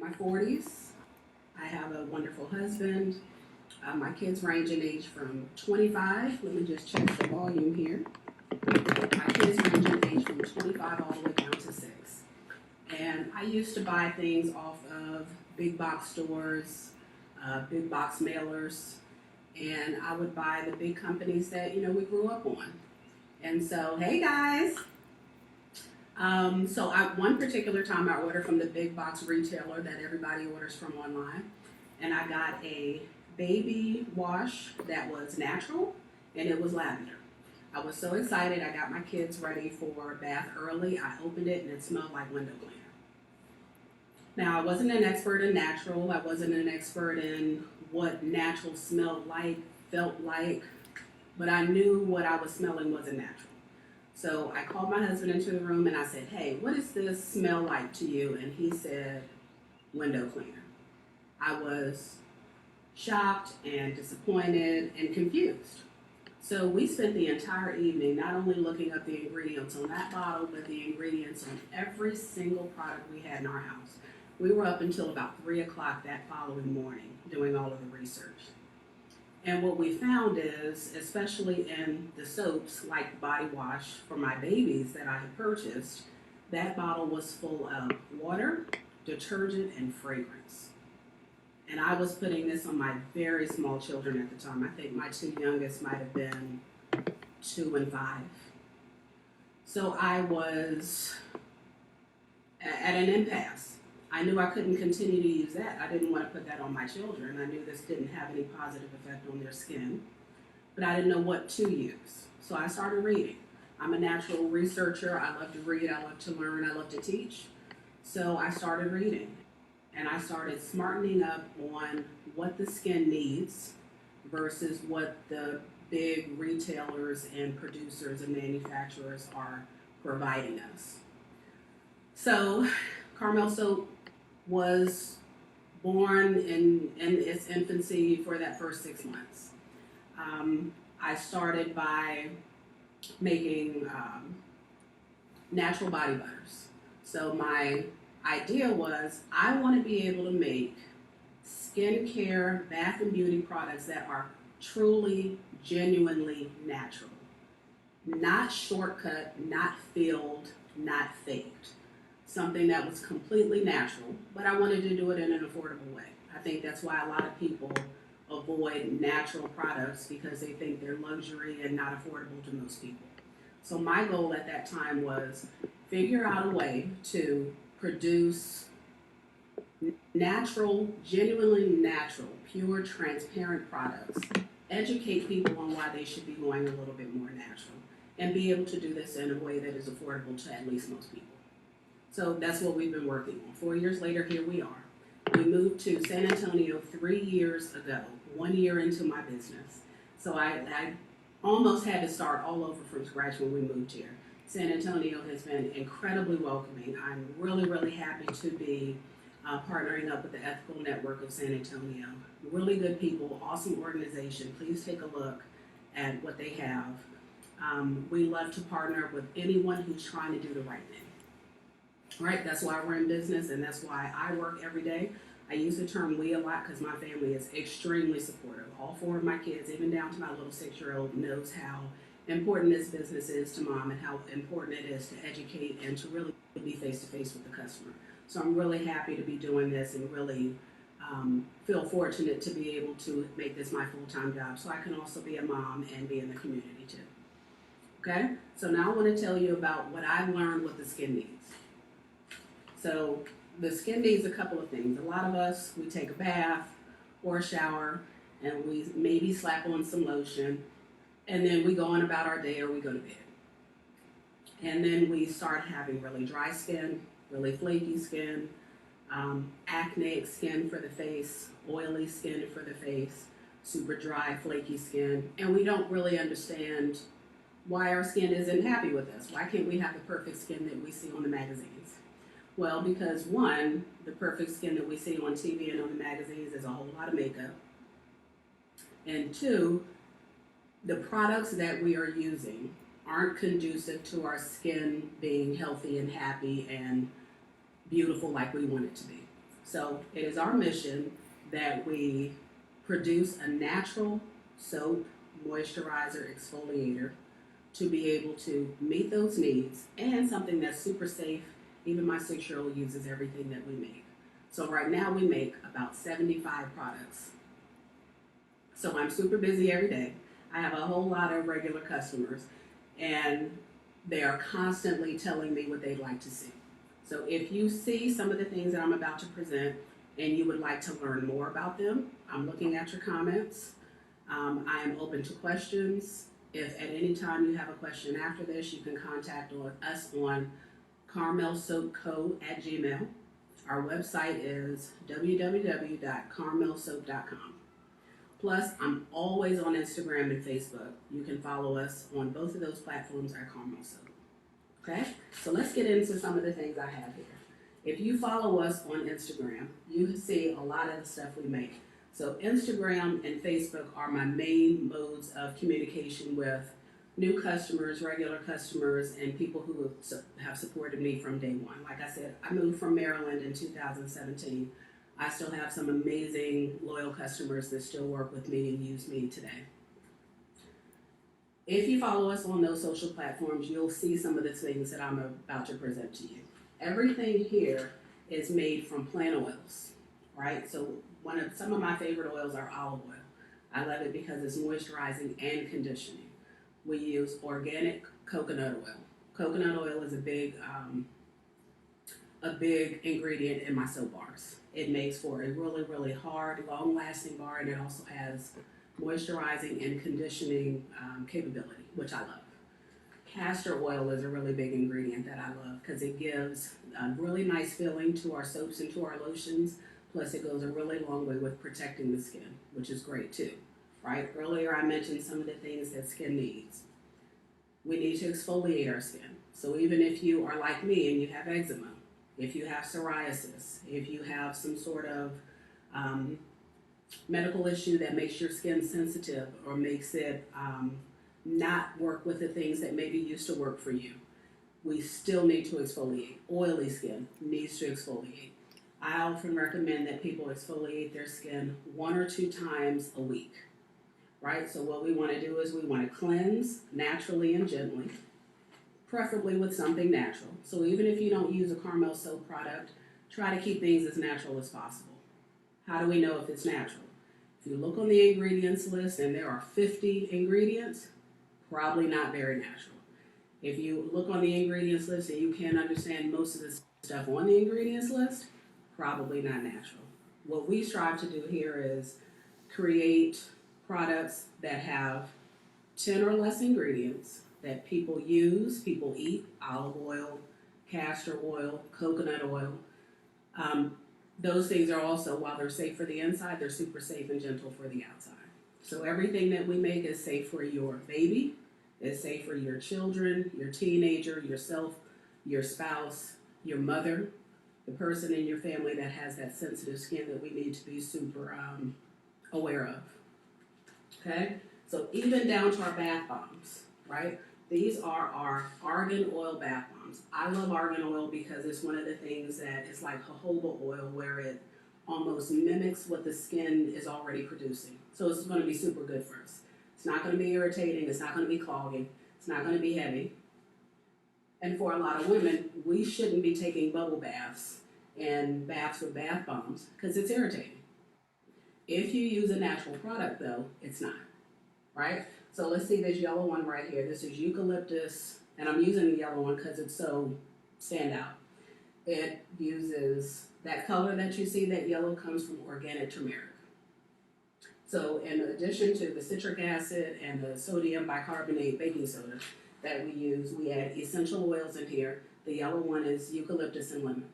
my 40s. I have a wonderful husband. My kids range in age from 25. Let me just check the volume here. My kids range in age from 25 all the way down to 6. And I used to buy things off of big box stores, big box mailers, and I would buy the big companies that we grew up on. And so, hey guys. One particular time I ordered from the big box retailer that everybody orders from online, and I got a baby wash that was natural and it was lavender. I was so excited. I got my kids ready for a bath early. I opened it and it smelled like window cleaner. Now, I wasn't an expert in natural. I wasn't an expert in what natural smelled like, felt like, but I knew what I was smelling wasn't natural. So I called my husband into the room and I said, hey, what does this smell like to you? And he said, window cleaner. I was shocked and disappointed and confused. So we spent the entire evening not only looking up the ingredients on that bottle, but the ingredients on every single product we had in our house. We were up until about 3 o'clock that following morning doing all of the research. And what we found is, especially in the soaps like body wash for my babies that I had purchased, that bottle was full of water, detergent, and fragrance. And I was putting this on my very small children at the time. I think my two youngest might have been 2 and 5. So I was at an impasse. I knew I couldn't continue to use that. I didn't want to put that on my children. I knew this didn't have any positive effect on their skin, but I didn't know what to use. So I started reading. I'm a natural researcher. I love to read. I love to learn. I love to teach. So I started reading, and I started smartening up on what the skin needs versus what the big retailers and producers and manufacturers are providing us. So Carmel Soap was born in its infancy for that first 6 months. I started by making natural body butters. So my idea was I want to be able to make skincare, bath and beauty products that are truly, genuinely natural. Not shortcut, not filled, not faked. Something that was completely natural, but I wanted to do it in an affordable way. I think that's why a lot of people avoid natural products because they think they're luxury and not affordable to most people. So my goal at that time was figure out a way to produce natural, genuinely natural, pure, transparent products, educate people on why they should be going a little bit more natural, and be able to do this in a way that is affordable to at least most people. So that's what we've been working on. 4 years later, here we are. We moved to San Antonio 3 years ago, 1 year into my business. So I almost had to start all over from scratch when we moved here. San Antonio has been incredibly welcoming. I'm really, really happy to be partnering up with the Ethical Network of San Antonio. Really good people, awesome organization. Please take a look at what they have. We love to partner with anyone who's trying to do the right thing. Right, that's why we're in business, and that's why I work every day. I use the term we a lot because my family is extremely supportive. All 4 of my kids, even down to my little 6-year-old, knows how important this business is to mom and how important it is to educate and to really be face-to-face with the customer. So I'm really happy to be doing this and really feel fortunate to be able to make this my full-time job so I can also be a mom and be in the community too. Okay, so now I want to tell you about what I've learned what the skin needs. So the skin needs a couple of things. A lot of us, we take a bath or a shower and we maybe slap on some lotion and then we go on about our day or we go to bed. And then we start having really dry skin, really flaky skin, acneic skin for the face, oily skin for the face, super dry, flaky skin, and we don't really understand why our skin isn't happy with us. Why can't we have the perfect skin that we see on the magazines? Well, because one, the perfect skin that we see on TV and on the magazines is a whole lot of makeup. And 2, the products that we are using aren't conducive to our skin being healthy and happy and beautiful like we want it to be. So it is our mission that we produce a natural soap, moisturizer, exfoliator to be able to meet those needs and something that's super safe. Even my 6-year-old uses everything that we make. So right now we make about 75 products. So I'm super busy every day. I have a whole lot of regular customers and they are constantly telling me what they'd like to see. So if you see some of the things that I'm about to present and you would like to learn more about them, I'm looking at your comments. I am open to questions. If at any time you have a question after this, you can contact us on carmelsoapco@gmail. Our website is www.carmelsoap.com. Plus, I'm always on Instagram and Facebook. You can follow us on both of those platforms at Carmel Soap. Okay, so let's get into some of the things I have here. If you follow us on Instagram, you can see a lot of the stuff we make. So Instagram and Facebook are my main modes of communication with new customers, regular customers, and people who have supported me from day one. Like I said, I moved from Maryland in 2017. I still have some amazing loyal customers that still work with me and use me today. If you follow us on those social platforms, you'll see some of the things that I'm about to present to you. Everything here is made from plant oils, right? So some of my favorite oils are olive oil. I love it because it's moisturizing and conditioning. We use organic coconut oil. Coconut oil is a big ingredient in my soap bars. It makes for a really, really hard, long-lasting bar, and it also has moisturizing and conditioning capability, which I love. Castor oil is a really big ingredient that I love because it gives a really nice feeling to our soaps and to our lotions. Plus, it goes a really long way with protecting the skin, which is great too, right? Earlier, I mentioned some of the things that skin needs. We need to exfoliate our skin. So even if you are like me and you have eczema, if you have psoriasis, if you have some sort of medical issue that makes your skin sensitive or makes it not work with the things that maybe used to work for you, we still need to exfoliate. Oily skin needs to exfoliate. I often recommend that people exfoliate their skin 1 or 2 times a week, right? So what we want to do is we want to cleanse naturally and gently, preferably with something natural. So even if you don't use a Carmel soap product, try to keep things as natural as possible. How do we know if it's natural? If you look on the ingredients list and there are 50 ingredients, probably not very natural. If you look on the ingredients list and you can't understand most of the stuff on the ingredients list, probably not natural. What we strive to do here is create products that have 10 or less ingredients that people use, people eat: olive oil, castor oil, coconut oil. Those things are also, while they're safe for the inside, they're super safe and gentle for the outside. So everything that we make is safe for your baby, is safe for your children, your teenager, yourself, your spouse, your mother, the person in your family that has that sensitive skin that we need to be super aware of. Okay? So even down to our bath bombs, right? These are our argan oil bath bombs. I love argan oil because it's one of the things that is like jojoba oil, where it almost mimics what the skin is already producing. So it's going to be super good for us. It's not going to be irritating. It's not going to be clogging. It's not going to be heavy. And for a lot of women, we shouldn't be taking bubble baths and baths with bath bombs because it's irritating. If you use a natural product, though, it's not, right? So let's see this yellow one right here. This is eucalyptus, and I'm using the yellow one because it's so standout. It uses that color that you see, that yellow comes from organic turmeric. So in addition to the citric acid and the sodium bicarbonate baking soda that we use, we add essential oils in here. The yellow one is eucalyptus and lemon.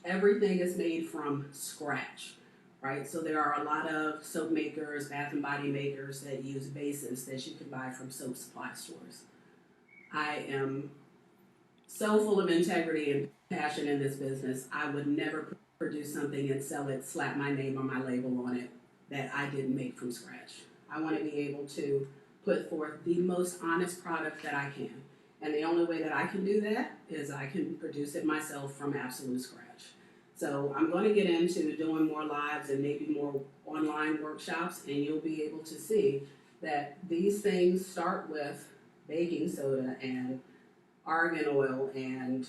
Everything is made from scratch, right? So there are a lot of soap makers, bath and body makers that use bases that you can buy from soap supply stores. I am so full of integrity and passion in this business. I would never produce something and sell it, slap my name or my label on it, that I didn't make from scratch. I want to be able to put forth the most honest product that I can. And the only way that I can do that is I can produce it myself from absolute scratch. So I'm going to get into doing more lives and maybe more online workshops, and you'll be able to see that these things start with baking soda and argan oil and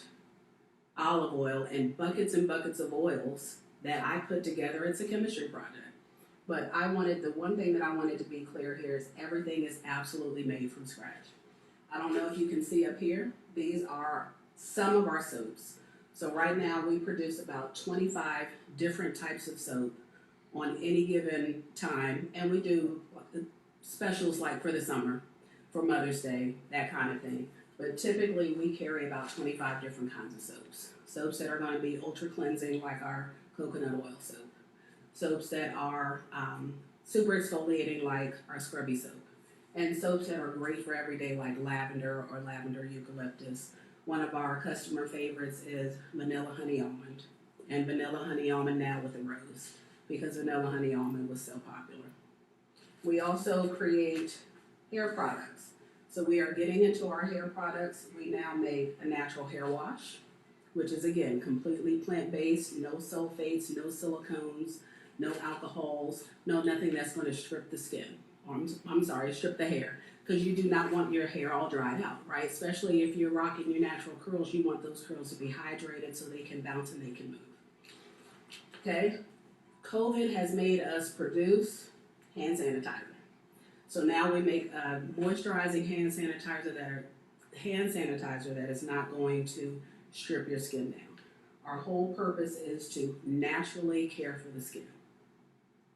olive oil and buckets of oils that I put together. It's a chemistry project. But the one thing that I wanted to be clear here is everything is absolutely made from scratch. I don't know if you can see up here, these are some of our soaps. So right now we produce about 25 different types of soap on any given time, and we do specials like for the summer, for Mother's Day, that kind of thing. But typically we carry about 25 different kinds of soaps. Soaps that are going to be ultra cleansing like our coconut oil soap. Soaps that are super exfoliating like our scrubby soap. And soaps that are great for everyday like lavender or lavender eucalyptus. One of our customer favorites is vanilla honey almond. And vanilla honey almond now with a rose, because vanilla honey almond was so popular. We also create hair products. So we are getting into our hair products. We now make a natural hair wash, which is again completely plant-based, no sulfates, no silicones, no alcohols, no nothing that's going to strip the skin. Strip the hair, because you do not want your hair all dried out, right? Especially if you're rocking your natural curls, you want those curls to be hydrated so they can bounce and they can move. Okay? COVID has made us produce hand sanitizer. So now we make a moisturizing hand sanitizer that is not going to strip your skin down. Our whole purpose is to naturally care for the skin.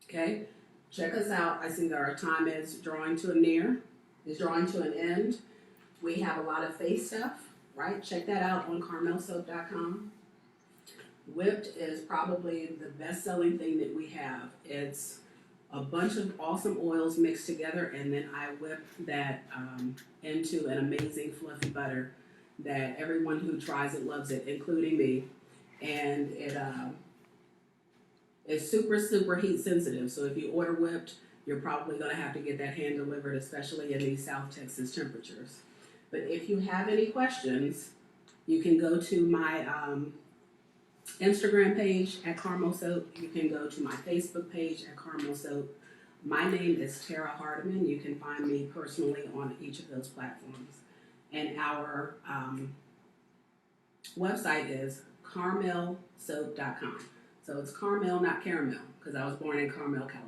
Okay? Check us out. I see that our time is drawing to an end. We have a lot of face stuff, right? Check that out on carmelsoap.com. Whipped is probably the best-selling thing that we have. It's a bunch of awesome oils mixed together, and then I whip that into an amazing fluffy butter that everyone who tries it loves it, including me. And it is super, super heat sensitive. So if you order whipped, you're probably going to have to get that hand delivered, especially in these South Texas temperatures. But if you have any questions, you can go to my Instagram page at Carmel Soap. You can go to my Facebook page at Carmel Soap. My name is Tarra Hardiman. You can find me personally on each of those platforms. And our website is carmelsoap.com. So it's Carmel, not caramel, because I was born in Carmel, California.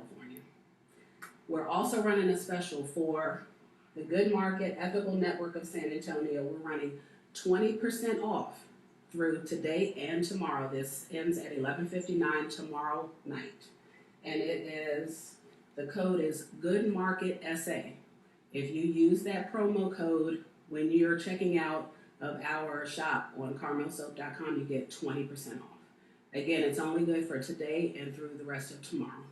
We're also running a special for the Good Market Ethical Network of San Antonio. We're running 20% off through today and tomorrow. This ends at 11:59 tomorrow night. And the code is Good Market SA. If you use that promo code when you're checking out of our shop on carmelsoap.com, you get 20% off. Again, it's only good for today and through the rest of tomorrow.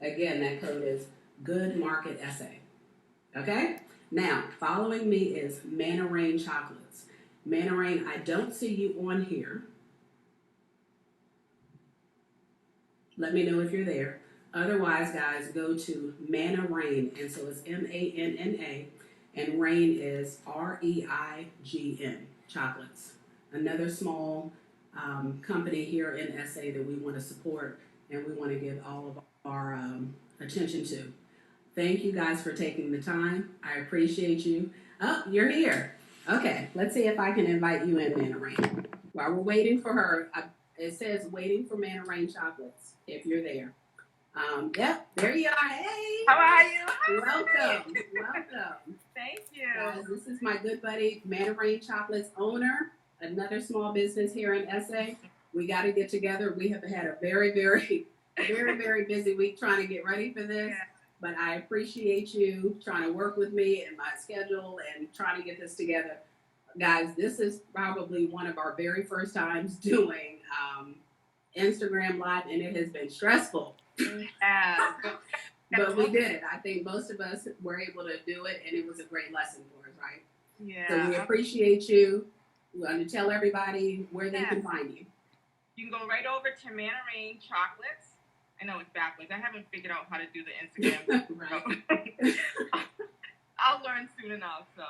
Again, that code is Good Market SA. Okay? Now, following me is Manna Rain Chocolates. Manna Rain, I don't see you on here. Let me know if you're there. Otherwise, guys, go to Manna Rain, and so it's MANNA, and Rain is REIGN Chocolates. Another small company here in SA that we want to support and we want to give all of our attention to. Thank you guys for taking the time. I appreciate you. Oh, you're here. Okay, let's see if I can invite you in, Manna Rain. While we're waiting for her, it says waiting for Manna Rain Chocolates, if you're there. Yep, there you are. Hey! How are you? Welcome. Thank you. This is my good buddy, Manna Rain Chocolates owner, another small business here in SA. We got to get together. We have had a very, very, very, very busy week trying to get ready for this. Yeah. But I appreciate you trying to work with me and my schedule and trying to get this together. Guys, this is probably one of our very first times doing Instagram Live, and it has been stressful. Yeah. But we did it. I think most of us were able to do it, and it was a great lesson for us, right? Yeah. So we appreciate you. We want to tell everybody where they can find you. You can go right over to Manna Rain Chocolates. I know it's backwards. I haven't figured out how to do the Instagram. Right. I'll learn soon enough. So